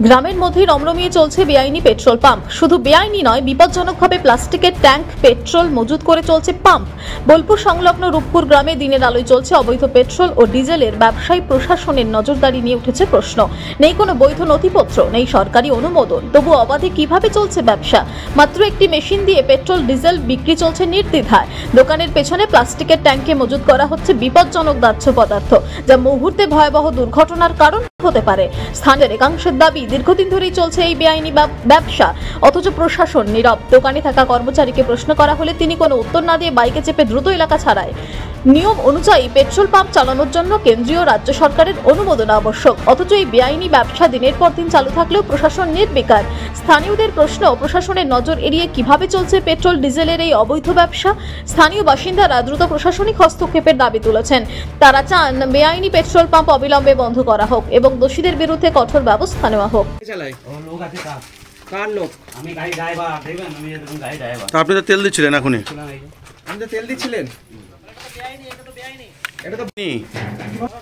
গ্রামের মধ্যে রমরমিয়ে চলছে বেআইনি পেট্রোল পাম্প। শুধু বেআইনি নয়, বিপজ্জনকভাবে প্লাস্টিকের ট্যাঙ্ক পেট্রোল মজুত করে চলছে পাম্প। বোলপুর সংলগ্ন রূপপুর গ্রামে দিনের আলোয় চলছে অবৈধ পেট্রোল ও ডিজেলের ব্যবসায়ী। প্রশাসনের নজরদারি নিয়ে উঠেছে প্রশ্ন। নেই কোনো বৈধ নথিপত্র, নেই সরকারি অনুমোদন, তবু অবাধে কিভাবে চলছে ব্যবসা? মাত্র একটি মেশিন দিয়ে পেট্রোল ডিজেল বিক্রি চলছে নির্দ্বিধায়। দোকানের পেছনে প্লাস্টিকের ট্যাঙ্কে মজুত করা হচ্ছে বিপজ্জনক দাহ্য পদার্থ, যা মুহূর্তে ভয়াবহ দুর্ঘটনার কারণ হতে পারে। স্থানীয় একাংশের দাবি, দীর্ঘদিন ধরেই চলছে এই বেআইনি ব্যবসা, অথচ প্রশাসন নীরব। দোকানে থাকা কর্মচারীকে প্রশ্ন করা হলে তিনি কোনো উত্তর না দিয়ে বাইকে চেপে দ্রুত এলাকা ছাড়ায়। নিয়ম অনুযায়ী পেট্রোল পাম্প চালানোর জন্য কেন্দ্রীয় রাজ্য সরকারের অনুমোদন আবশ্যক, অথচ এই বেআইনি ব্যবসা দিনের পর দিন চালু থাকলেও প্রশাসন নির্বিকার। স্থানীয়দের প্রশ্ন, প্রশাসনের নজর এড়িয়ে কিভাবে চলছে পেট্রোল ডিজেলের এই অবৈধ ব্যবসা? স্থানীয় বাসিন্দারা দ্রুত প্রশাসনিক হস্তক্ষেপের দাবি তুলেছেন। তারা চান বেআইনি পেট্রোল পাম্প অবিলম্বে বন্ধ করা হোক এবং দোষীদের বিরুদ্ধে কঠোর ব্যবস্থা নেওয়া হোক। আপনি তো তেল দিচ্ছিলেন এখনই? তেল দিচ্ছিলেন?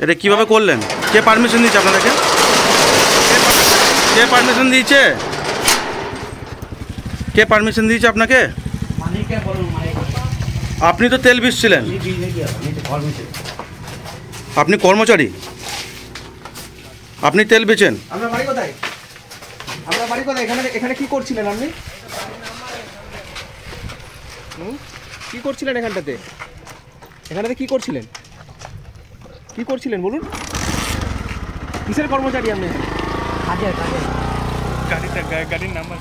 এটা কিভাবে করলেন? কে পারমিশন দিয়েছে আপনাদেরকে? কে পারমিশন দিয়েছে? কে পারমিশন দিয়েছে আপনাকে? আপনি তো তেল বিচ্ছিলেন। আপনি কর্মচারী, আপনি তেল বেচেন। আপনার বাড়ি কোথায়? আপনার বাড়ি কোথায়? এখানে কি করছিলেন আপনি? কি করছিলেন এখানটাতে? কি করছিলেন? কি করছিলেন বলুন? কিসের কর্মচারী আপনি? গাড়ির নাম্বার।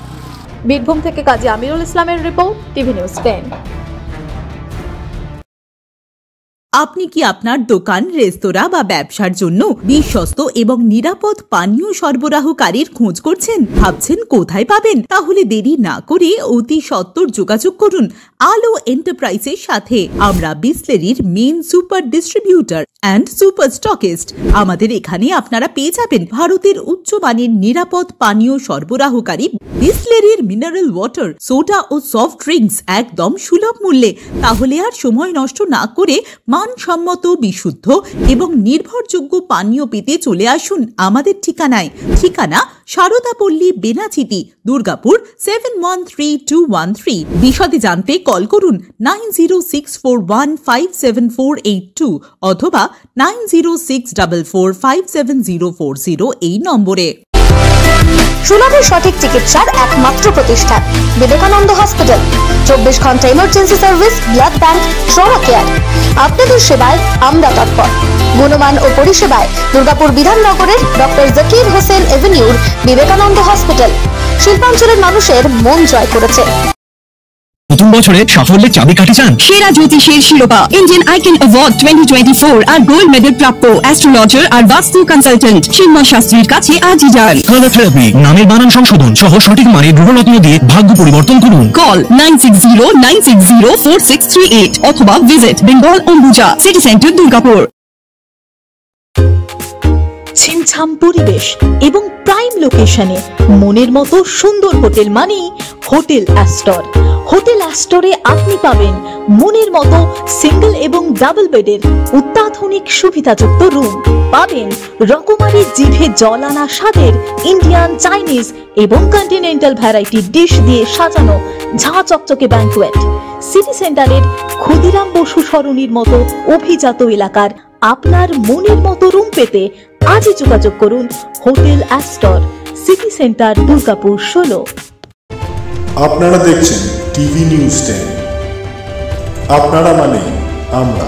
বীরভূম থেকে কাজী আমিরুল ইসলামের রিপোর্ট, টিভি নিউজ 10। আপনি কি আপনার দোকান, রেস্তোরাঁ বা ব্যবসার জন্য বিশ্বস্ত এবং নিরাপদ পানীয় সরবরাহকারীর খোঁজ করছেন? ভাবছেন কোথায় পাবেন? তাহলে দেরি না করে অতি সত্বর যোগাযোগ করুন আলো এন্টারপ্রাইজের সাথে। আমরা বিসলেরির main super distributor and super stockist. আমাদের এখানে আপনারা পেয়ে যাবেন ভারতের উচ্চমানের নিরাপদ পানীয় সরবরাহকারী বিসলেরির মিনারেল ওয়াটার, সোডা ও সফট ড্রিঙ্কস একদম সুলভ মূল্যে। তাহলে আর সময় নষ্ট না করে মানসম্মত, বিশুদ্ধ এবং নির্ভরযোগ্য পানীয় পেতে চলে আসুন আমাদের ঠিকানায়। ঠিকানা সারদাপল্লী, বেনাচিতি, দুর্গাপুর 713213। বিশদে জানতে কল করুন 9064157482 অথবা 9064457040 এই নম্বরে। সুলভ সঠিক চিকিৎসার একমাত্র প্রতিষ্ঠান বিবেকানন্দ হসপিটাল। 24 ঘন্টা emergency service, blood bank, trauma care. আপনাদের সেবায় আমরা তৎপর। গুণমান ও পরিষেবায় দুর্গাপুর বিধাননগরের ডক্টর জাকির হোসেন এভিনিউর বিবেকানন্দ হসপিটাল শিল্পাঞ্চলের মানুষের মন জয় করেছে। নতুন বছরে সাফল্যের চাবিকাঠি চান? সেরা জ্যোতিষের শিরোপা, ইন্ডিয়ান আইকন অ্যাওয়ার্ড 2024 আর গোল্ড মেডেল প্রাপ্ত অ্যাস্ট্রোলজার আর বাস্তু কনসালটেন্ট চিন্ময় শাস্ত্রীর কাছে আজই যান। কালার থেরাপি, নামের বানান সংশোধন সহ সঠিক মানের গ্রহরত্ন দিয়ে ভাগ্য পরিবর্তন করুন। কল 9609604638 অথবা visit Bengal Ambuja city centre, Durgapur. ছিমছাম পরিবেশ এবং প্রাইম লোকেশনে মনের মতো সুন্দর হোটেল মানেই হোটেল অ্যাস্টর। হোটেল অ্যাস্টরে আপনি পাবেন মনের মতো সিঙ্গেল এবং ডাবল বেডের অত্যাধুনিক সুবিধাযুক্ত রুম, পাবেন রকমারি জিভে জল আনা স্বাদের ইন্ডিয়ান, চাইনিজ এবং কন্টিনেন্টাল ভ্যারাইটি ডিশ দিয়ে সাজানো ঝাঁ চকচকে ব্যাংকুয়েট। সিটি সেন্টারের ক্ষুদিরাম বসু সরণির মতো অভিজাত এলাকার আপনার মনের মতো রুম পেতে আজই যোগাযোগ করুন hotel Astor, city centre, Durgapur 16। আপনারা দেখছেন টিভি নিউজ 10। আপনারা মানে আমরা।